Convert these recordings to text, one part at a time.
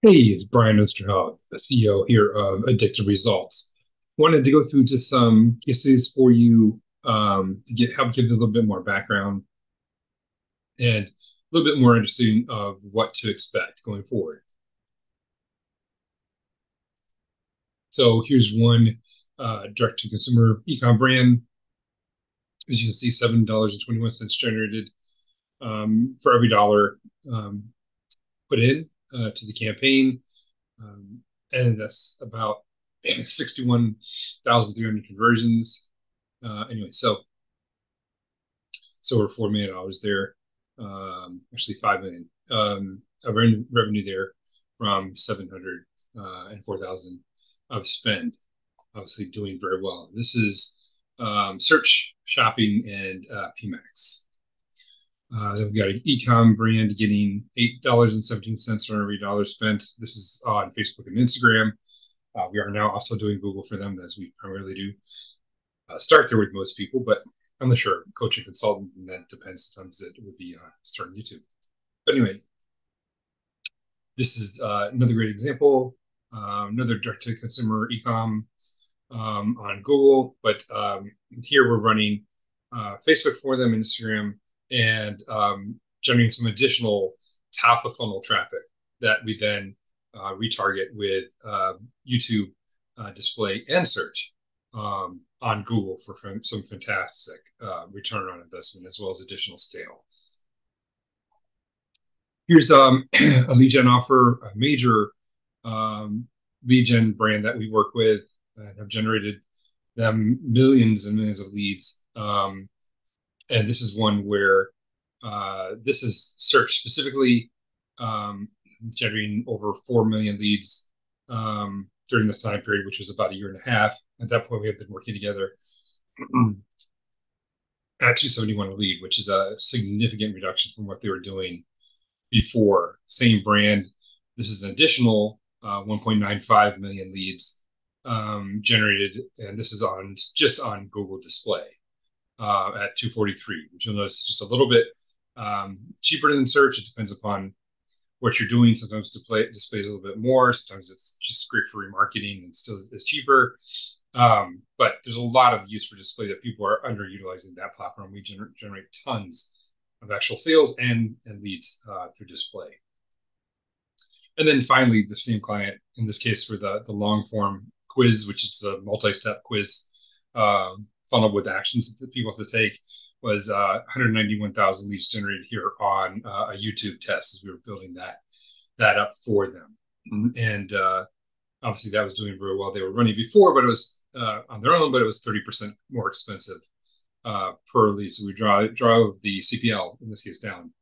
Hey, it's Brian Osterhout, the CEO here of Addictive Results. Wanted to go through just some case studies for you to help give you a little bit more background and a little bit more interesting of what to expect going forward. So here's one direct-to-consumer ecom brand. As you can see, $7.21 generated for every dollar um, put in to the campaign. Um, and that's about 61,300 conversions. Anyway, so we're $4 million there. Actually, 5 million of revenue there from 700 and 4,000 of spend. Obviously, doing very well. This is search, shopping, and PMAX. Then we've got an ecom brand getting $8.17 for every dollar spent. This is on Facebook and Instagram. We are now also doing Google for them, as we primarily do. Start there with most people, but I'm not sure. Coach and consultant, and that depends. Sometimes it would be starting YouTube. But anyway, this is another great example. Another direct-to-consumer ecom on Google, but here we're running Facebook for them, Instagram, and generating some additional top of funnel traffic that we then retarget with YouTube display and search on Google for some fantastic return on investment as well as additional scale. Here's a lead gen offer, a major lead gen brand that we work with and have generated them millions and millions of leads. And this is one where this is search specifically, generating over 4 million leads during this time period, which was about a year and a half. At that point, we had been working together at 271 a lead, which is a significant reduction from what they were doing before. Same brand. This is an additional 1.95 million leads generated, and this is on just on Google Display at 243, which you'll notice is just a little bit cheaper than search. It depends upon what you're doing. Sometimes displays a little bit more. Sometimes it's just great for remarketing and still is cheaper. But there's a lot of use for display that people are underutilizing that platform. We generate tons of actual sales and leads through display. And then finally, the same client, in this case for the long form quiz, which is a multi-step quiz funnel with actions that people have to take, was 191,000 leads generated here on a YouTube test as we were building that up for them. And obviously that was doing very well. They were running before, but it was on their own, but it was 30% more expensive per lead. So we drove the CPL, in this case, down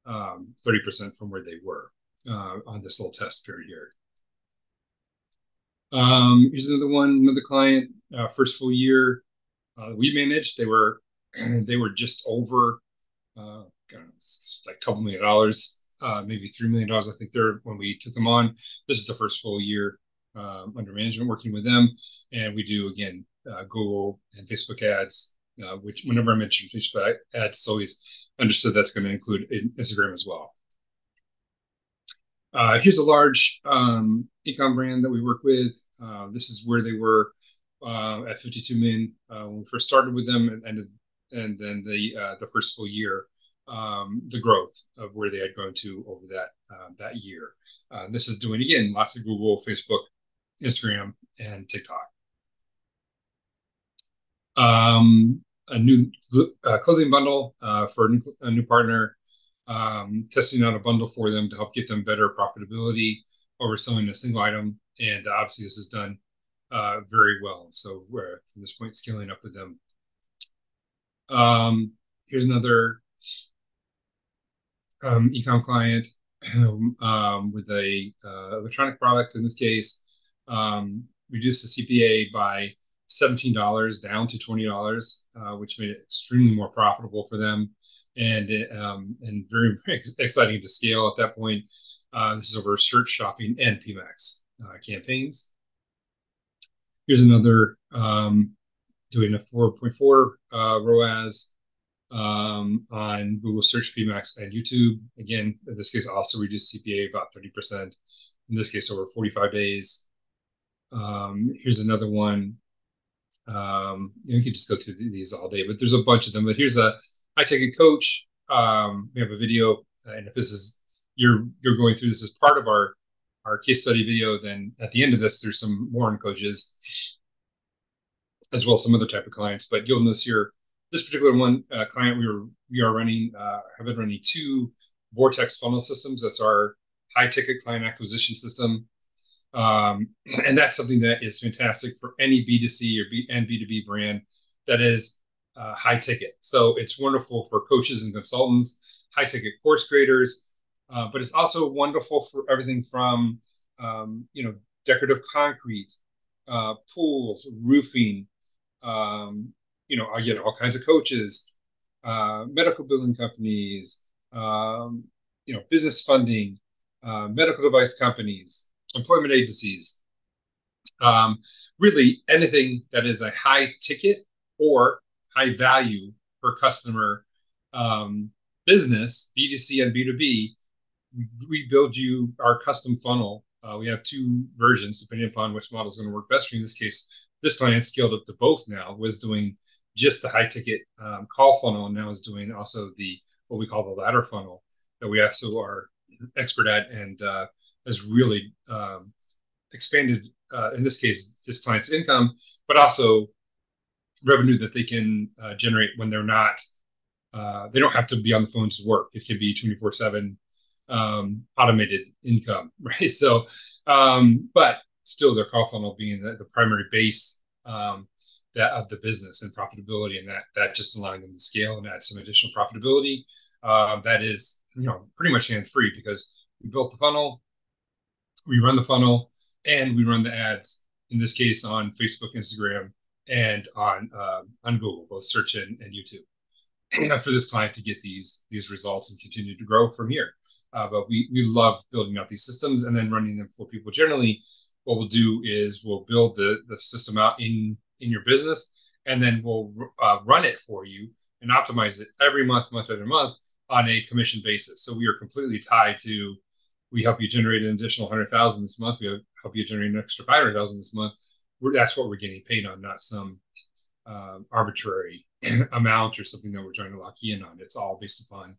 30% from where they were on this little test period here. Here's another one, another client, first full year we managed. They were just over like a couple $1 million, maybe $3 million. I think they're when we took them on. This is the first full year under management working with them, and we do again Google and Facebook ads. Which whenever I mention Facebook ads, it's always understood that's going to include Instagram as well. Here's a large ecom brand that we work with. This is where they were at 52 million when we first started with them, and then the first full year, the growth of where they had grown to over that year. This is doing again lots of Google, Facebook, Instagram, and TikTok. A new clothing bundle for a new partner. Testing out a bundle for them to help get them better profitability over selling a single item. And obviously, this is done very well. So we're from this point scaling up with them. Here's another ecom client with a electronic product. In this case, reduced the CPA by $17 down to $20, which made it extremely more profitable for them and very, very exciting to scale at that point. This is over search, shopping, and PMAX campaigns. Here's another doing a 4.4 ROAS on Google Search, PMAX, and YouTube. Again, in this case, also reduced CPA about 30%. in this case, over 45 days. Here's another one. You can just go through these all day, but there's a bunch of them. But here's a high-ticket coach. We have a video, and if this is you're going through this as part of our case study video, then at the end of this, there's some more on coaches, as well as some other type of clients. But you'll notice here, this particular one client we are running have been running 2 Vortex funnel systems. That's our high-ticket client acquisition system. And that's something that is fantastic for any B2C and B2B brand that is high ticket. So it's wonderful for coaches and consultants, high ticket course creators, but it's also wonderful for everything from, decorative concrete, pools, roofing, again, all kinds of coaches, medical billing companies, business funding, medical device companies, employment agencies, really anything that is a high ticket or high value per customer business, B2C and B2B. We build you our custom funnel. We have 2 versions depending upon which model is going to work best for you. In this case, this client scaled up to both now, was doing just the high ticket call funnel, and now is doing also what we call the ladder funnel that we also are expert at, and has really expanded, in this case, this client's income, but also revenue that they can generate when they're not, they don't have to be on the phone to work. It can be 24/7 automated income, right? So, but still their call funnel being the primary base that of the business and profitability, and that just allowing them to scale and add some additional profitability. That is, pretty much hands-free, because we built the funnel, we run the funnel, and we run the ads, in this case on Facebook, Instagram, and on Google, both search and YouTube, for this client to get these results and continue to grow from here. But we love building out these systems and then running them for people. Generally, what we'll do is we'll build the system out in your business, and then we'll run it for you and optimize it every month after month on a commission basis. So we are completely tied to, we help you generate an additional 100,000 this month. We help you generate an extra 500,000 this month. That's what we're getting paid on, not some arbitrary amount or something that we're trying to lock you in on. It's all based upon,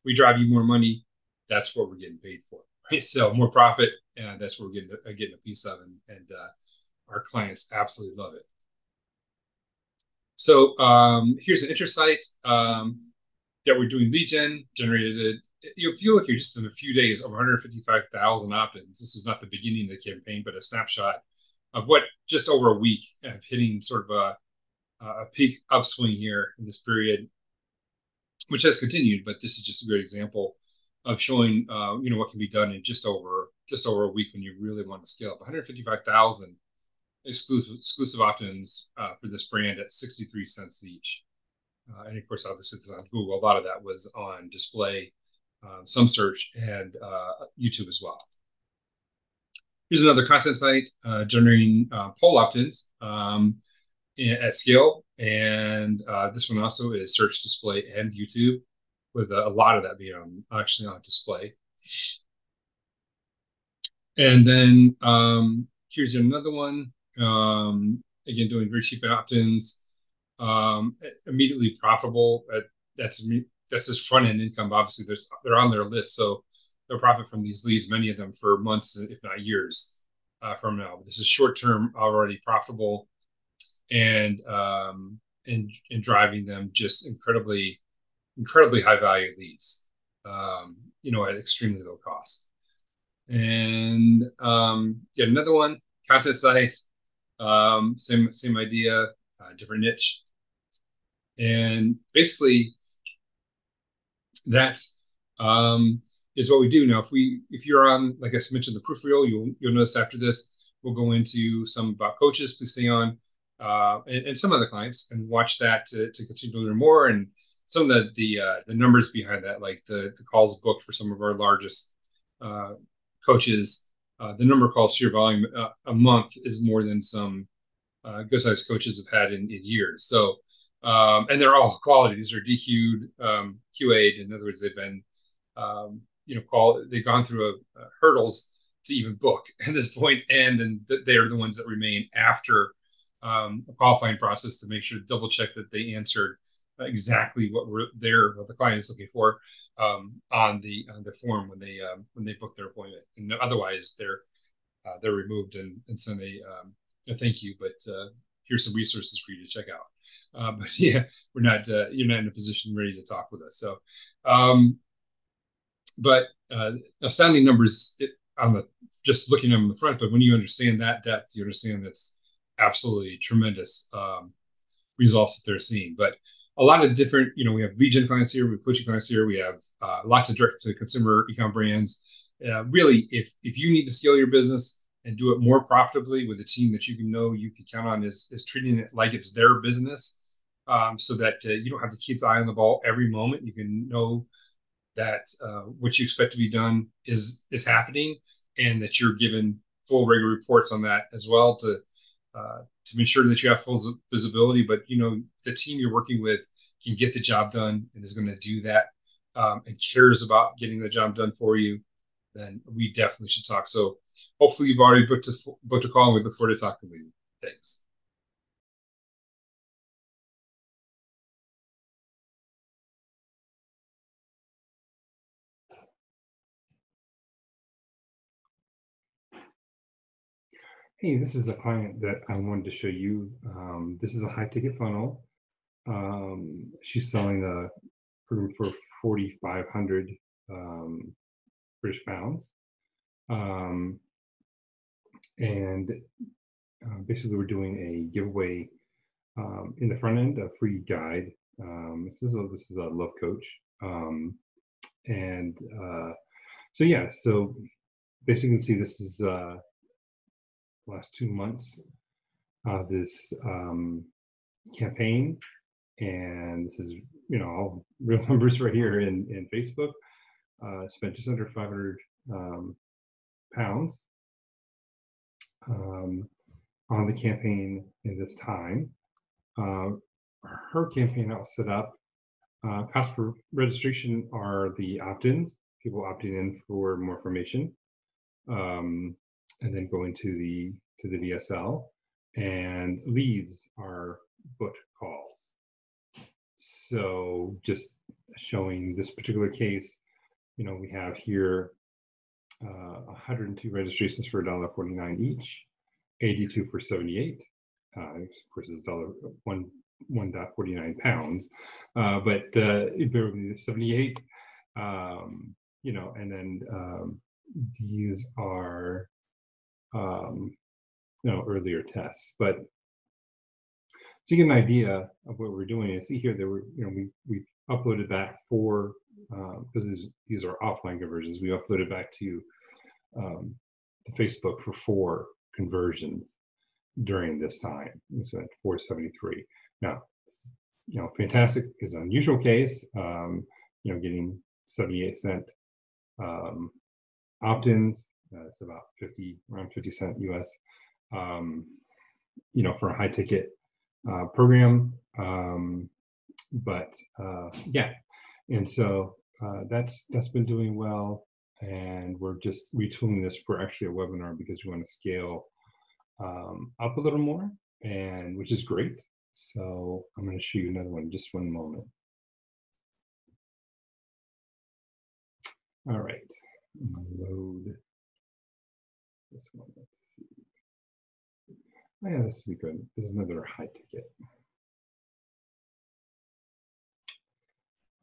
we drive you more money, that's what we're getting paid for. Right? So more profit, and that's what we're getting a piece of, and our clients absolutely love it. So here's an interest site that we're doing lead gen, generated. If you look here, just in a few days, over 155,000 opt-ins. This is not the beginning of the campaign, but a snapshot of what just over a week of hitting sort of a peak upswing here in this period, which has continued. But this is just a great example of showing, what can be done in just over a week when you really want to scale up. 155,000 exclusive opt-ins for this brand at 63 cents each. And of course, obviously, this is on Google. A lot of that was on display, some search, and YouTube as well. Here's another content site generating poll opt-ins at scale. And this one also is search, display, and YouTube, with a lot of that being actually on display. And then here's another one. Again, doing very cheap opt-ins, immediately profitable. That's just front-end income. Obviously, they're on their list, so they'll profit from these leads, many of them for months, if not years from now. But this is short-term, already profitable, and driving them just incredibly high-value leads, at extremely low cost. And get another one, content site, same idea, different niche, and basically that is what we do now. If you're on, like I mentioned, the proof reel, you'll notice after this we'll go into some about coaches. Please stay on, and some other clients, and watch that to continue to learn more, and some of the numbers behind that, like the calls booked for some of our largest coaches. The number of calls, sheer volume a month, is more than some good sized coaches have had in years. So, and they're all quality. These are DQ'd, QA'd. In other words, they've been, they've gone through hurdles to even book at this point, and then they're the ones that remain after a qualifying process to make sure to double check that they answered exactly what the client is looking for on the form when they book their appointment, and otherwise they're removed and send a thank you, but here's some resources for you to check out. But yeah, we're not you're not in a position ready to talk with us. So, but astounding numbers on the just looking at them in the front. But when you understand that depth, you understand that's absolutely tremendous results that they're seeing. But a lot of different, we have lead gen clients here, we have coaching clients here, we have lots of direct to consumer ecom brands. Really, if you need to scale your business and do it more profitably with a team that you can count on is treating it like it's their business, so that you don't have to keep the eye on the ball every moment. You can know that what you expect to be done is happening, and that you're given full regular reports on that as well to ensure that you have full visibility. But the team you're working with can get the job done and is going to do that and cares about getting the job done for you, then we definitely should talk. So hopefully you've already booked a call, and we look forward to talking with you. Thanks. Hey, this is a client that I wanted to show you. This is a high ticket funnel. She's selling a program for 4,500 British pounds. And basically we're doing a giveaway in the front end, a free guide. This is a love coach. So yeah, so basically you can see this is last 2 months this campaign, and this is all real numbers right here in Facebook. Spent just under 500 pounds on the campaign in this time. Her campaign that was set up, cost for registration are the opt-ins, people opting in for more information, and then going to the VSL, and leads are booked calls. So just showing this particular case, we have here 102 registrations for $1.49 each, 82 for 78. Of course, it's $1.49 pounds, but bear with me, 78. And then these are earlier tests, but so you get an idea of what we're doing. And see here that we've uploaded back for because these are offline conversions. We uploaded back to Facebook for 4 conversions during this time. So at 473. Now, fantastic is an unusual case. Getting 78-cent opt-ins. It's about around 50 cent US. For a high ticket program. But yeah, and so that's been doing well, and we're just retooling this for actually a webinar because we want to scale up a little more, and which is great. So I'm going to show you another one, just one moment. All right, load this one. Let's see. Oh, yeah, this will be good. There's another high ticket.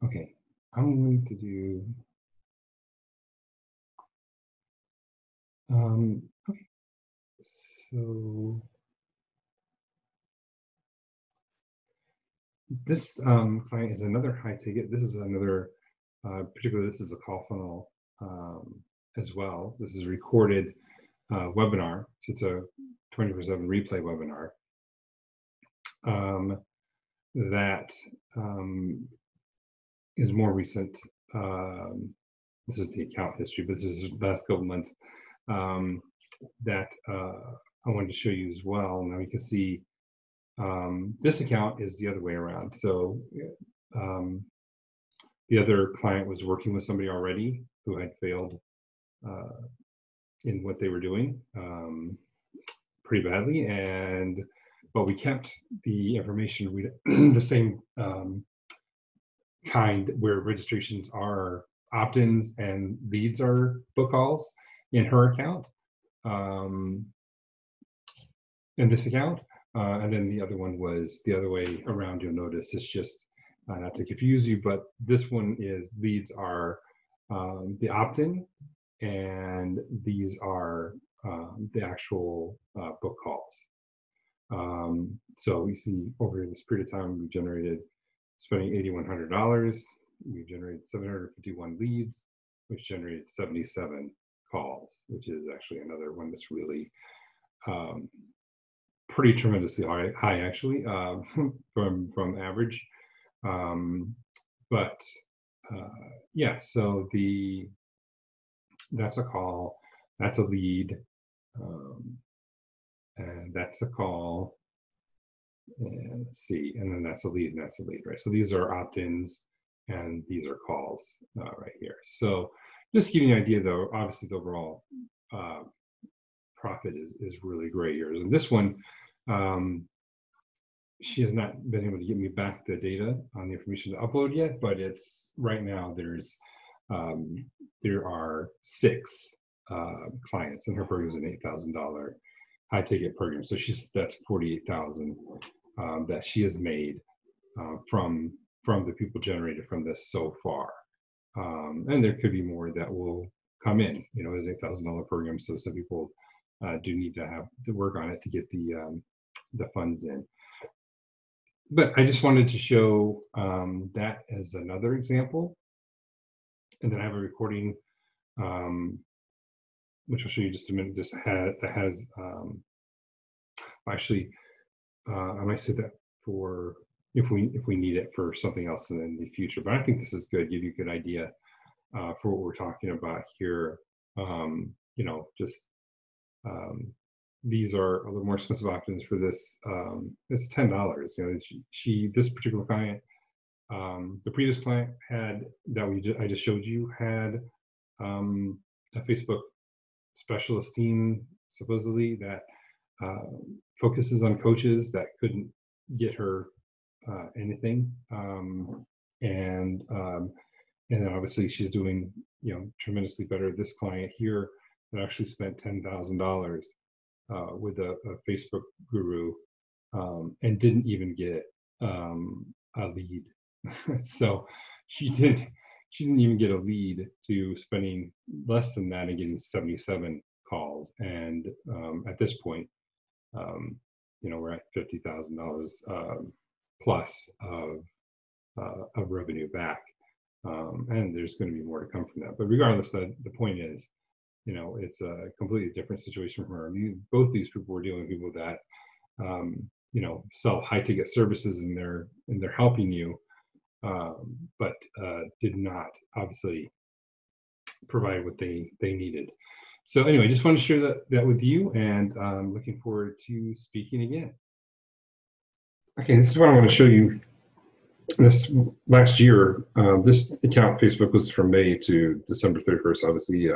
Okay, I'm going to do. Okay. So this client is another high ticket. This is another, particularly this is a call funnel as well. This is a recorded webinar. So it's a 24/7 replay webinar that is more recent. This is the account history, but this is the last couple months that I wanted to show you as well. Now you can see this account is the other way around. So the other client was working with somebody already who had failed in what they were doing pretty badly, but we kept the information the same kind, where registrations are opt-ins and leads are book calls in her account, in this account. And then the other one was the other way around. You'll notice it's just not to confuse you, but this one is leads are the opt-in, and these are the actual book calls. So you see over this period of time, we generated, spending $8,100. We generated 751 leads, which generated 77 calls, which is actually another one that's really pretty tremendously high actually, from average. But yeah, so that's a call, that's a lead, and that's a call, and let's see, and then that's a lead, and that's a lead, right? So these are opt-ins and these are calls right here. So just giving you an idea though, obviously the overall profit is really great here. And this one, she has not been able to get me back the data on the information to upload yet, but it's right now there are 6 clients, and her program is an $8,000 high ticket program. So that's 48,000 that she has made from the people generated from this so far. And there could be more that will come in, you know, as $8,000 program. So some people do need to have to work on it to get the funds in. But I just wanted to show that as another example. And then I have a recording, which I'll show you just a minute, that has actually, I might say that for if we need it for something else in the future. But I think this is good, give you a good idea for what we're talking about here. You know, just these are a little more expensive options for this. It's $10. You know, this particular client, the previous client had I just showed you had a Facebook specialist team supposedly that focuses on coaches that couldn't get her anything, and then obviously she's doing, you know, tremendously better. This client here that actually spent $10,000 with a Facebook guru and didn't even get a lead. So she didn't even get a lead to spending less than that and getting 77 calls. And at this point, you know, we're at $50,000 plus of revenue back, and there's going to be more to come from that. But regardless, the point is, you know, it's a completely different situation from her. Both these people were dealing with people that you know, sell high ticket services, and they're helping you, but did not obviously provide what they needed. So anyway, just want to share that with you, and I'm looking forward to speaking again. Okay, this is what I want to show you. This last year, this account Facebook was from May to December 31st, obviously.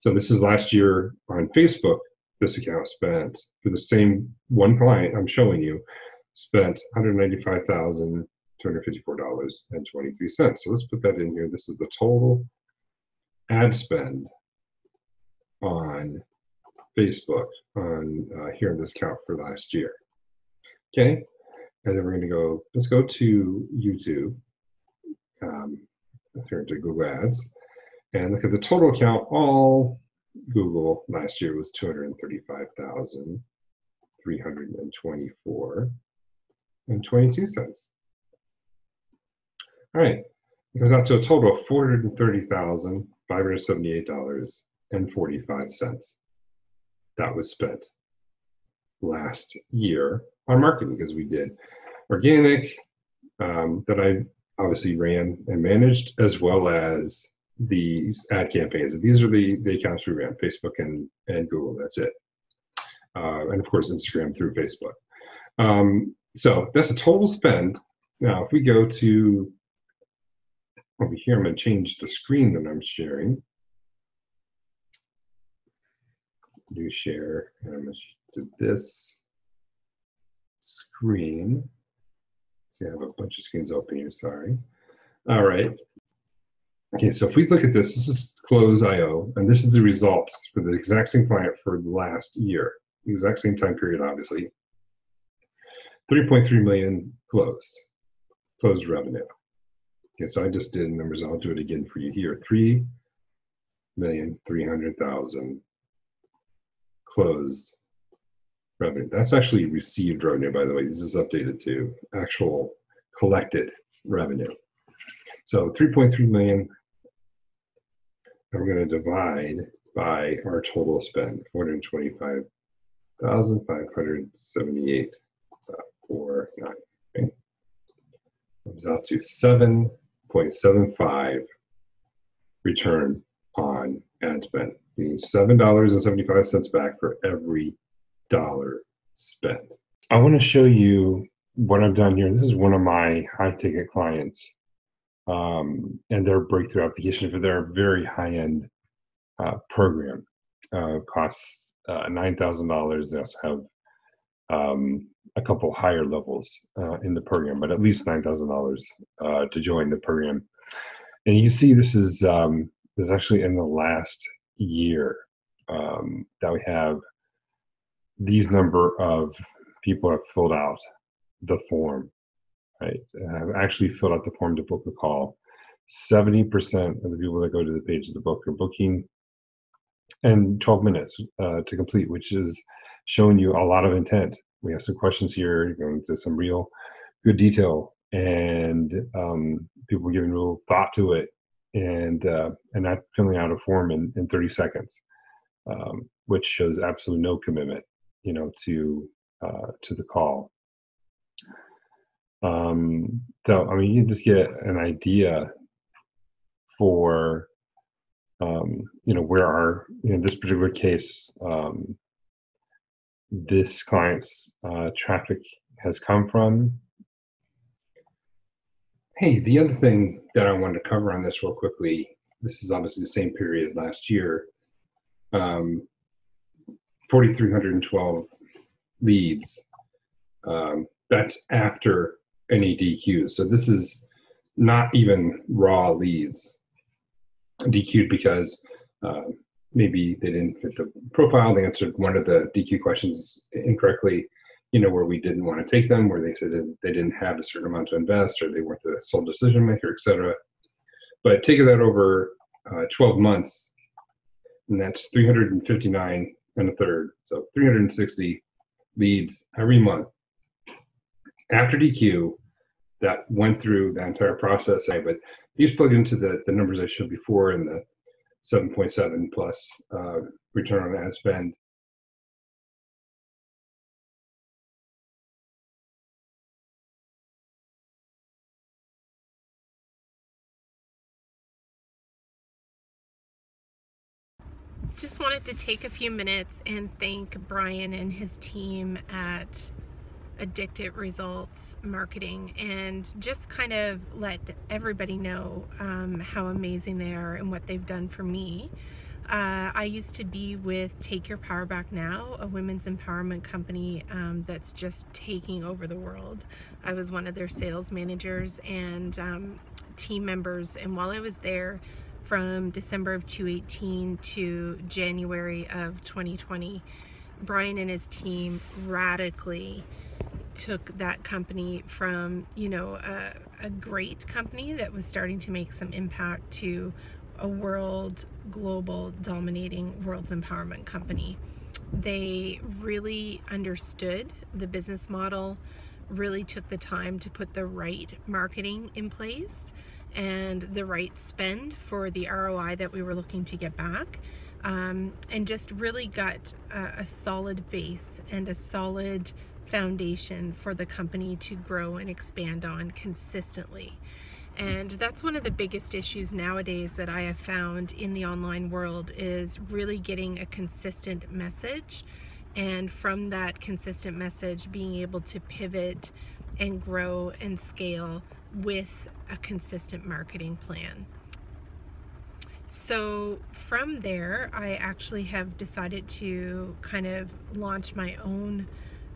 So this is last year on Facebook. This account spent, for the same one client I'm showing you, spent $195,254.23. So let's put that in here. This is the total ad spend on Facebook on here in this account for last year. Okay, and then we're going to go. Let's go to YouTube. Let's turn to Google Ads and look at the total account. All Google last year was $235,324.22. All right, it comes out to a total of $430,578.45. That was spent last year on marketing, because we did organic that I obviously ran and managed, as well as these ad campaigns. These are the accounts we ran: Facebook and Google. That's it, and of course Instagram through Facebook. So that's a total spend. Now, if we go to over here, I'm going to change the screen that I'm sharing. do share, and I'm going to do this screen. See, I have a bunch of screens open here, sorry. All right. Okay, so if we look at this, this is Close.io, and this is the results for the exact same client for the last year, the exact same time period, obviously. 3.3 million closed revenue. Okay, so I just did numbers. I'll do it again for you here. 3,300,000 closed revenue. That's actually received revenue, by the way. This is updated to actual collected revenue. So 3.3 million, and we're going to divide by our total spend, 425,578.49. Okay. Comes out to 7.75 return on ad spend, meaning $7.75 back for every dollar spent. I want to show you what I've done here. This is one of my high ticket clients, and their breakthrough application for their very high end program. Costs $9,000. They also have a couple higher levels in the program, but at least $9,000 to join the program. And you see this is actually in the last year that we have these number of people have filled out the form, right? Have actually filled out the form to book a call. 70% of the people that go to the page of the book are booking in 12 minutes to complete, which is showing you a lot of intent. We have some questions here, going into some real good detail, and people giving real thought to it, and not filling out a form in 30 seconds, which shows absolutely no commitment, to the call. So I mean, you just get an idea for where this particular case, this client's traffic has come from. Hey, the other thing that I wanted to cover on this real quickly, this is obviously the same period last year, 4,312 leads. That's after any DQs. So this is not even raw leads. DQ'd because maybe they didn't fit the profile. They answered one of the DQ questions incorrectly, where we didn't want to take them, where they said that they didn't have a certain amount to invest, or they weren't the sole decision maker, etc. But taking that over 12 months, and that's 359 and a third, so 360 leads every month after DQ that went through the entire process. But these plug into the numbers I showed before, and the 7.7 plus return on ad spend. Just wanted to take a few minutes and thank Brian and his team at Addictive Results Marketing, and just kind of let everybody know how amazing they are and what they've done for me. I used to be with Take Your Power Back Now, a women's empowerment company that's just taking over the world. I was one of their sales managers and team members, and while I was there from December of 2018 to January of 2020, Brian and his team radically took that company from, a great company that was starting to make some impact to a global dominating world's empowerment company. They really understood the business model, really took the time to put the right marketing in place and the right spend for the ROI that we were looking to get back, and just really got a solid base and a solid foundation for the company to grow and expand on consistently. And that's one of the biggest issues nowadays that I have found in the online world, is really getting a consistent message, and from that consistent message being able to pivot and grow and scale with a consistent marketing plan. So from there, I actually have decided to kind of launch my own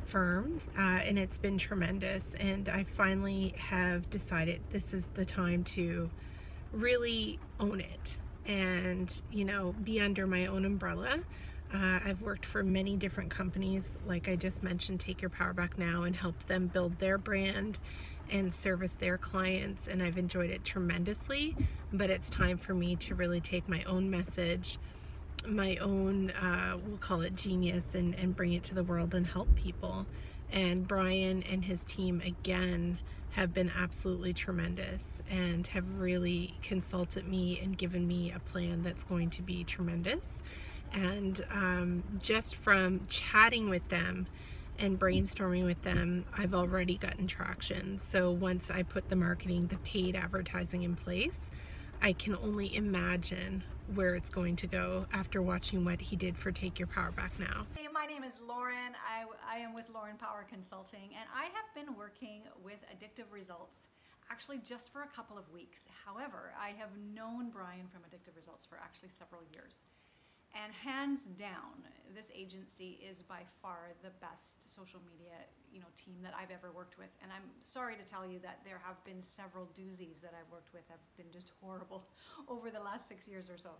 firm, and it's been tremendous. And I finally have decided this is the time to really own it and, be under my own umbrella. I've worked for many different companies, like I just mentioned, Take Your Power Back Now, and helped them build their brand and service their clients, and I've enjoyed it tremendously. But it's time for me to really take my own message, my own, we'll call it genius, and bring it to the world and help people. And Brian and his team, again, have been absolutely tremendous and have really consulted me and given me a plan that's going to be tremendous. And just from chatting with them and brainstorming with them, I've already gotten traction. So once I put the marketing, the paid advertising in place, I can only imagine where it's going to go after watching what he did for Take Your Power Back Now. Hey, my name is Lauren. I am with Lauren Power Consulting, and I have been working with Addictive Results actually just for a couple of weeks. However, I have known Brian from Addictive Results for actually several years. And hands down, this agency is by far the best social media, team that I've ever worked with. And I'm sorry to tell you that there have been several doozies that I've worked with have been just horrible over the last 6 years or so.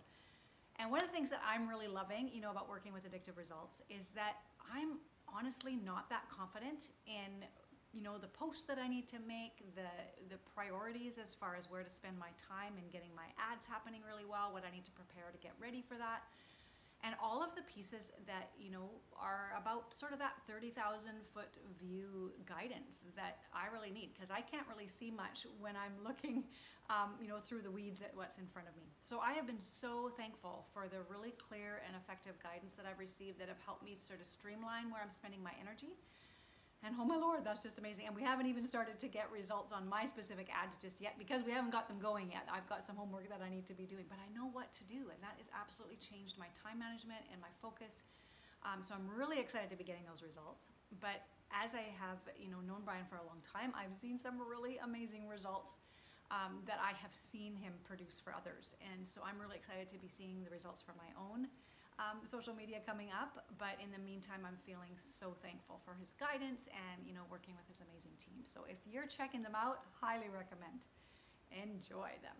And one of the things that I'm really loving, about working with Addictive Results is that I'm honestly not that confident in, the posts that I need to make, the priorities as far as where to spend my time and getting my ads happening really well, what I need to prepare to get ready for that. And all of the pieces that, are about sort of that 30,000 foot view guidance that I really need, because I can't really see much when I'm looking, through the weeds at what's in front of me. So I have been so thankful for the really clear and effective guidance that I've received that have helped me sort of streamline where I'm spending my energy. And oh my Lord, that's just amazing. And we haven't even started to get results on my specific ads just yet because we haven't got them going yet. I've got some homework that I need to be doing, but I know what to do. And that has absolutely changed my time management and my focus. So I'm really excited to be getting those results. But as I have, known Brian for a long time, I've seen some really amazing results that I have seen him produce for others. And so I'm really excited to be seeing the results for my own social media coming up, but in the meantime, I'm feeling so thankful for his guidance and, working with his amazing team. So if you're checking them out, highly recommend. Enjoy them.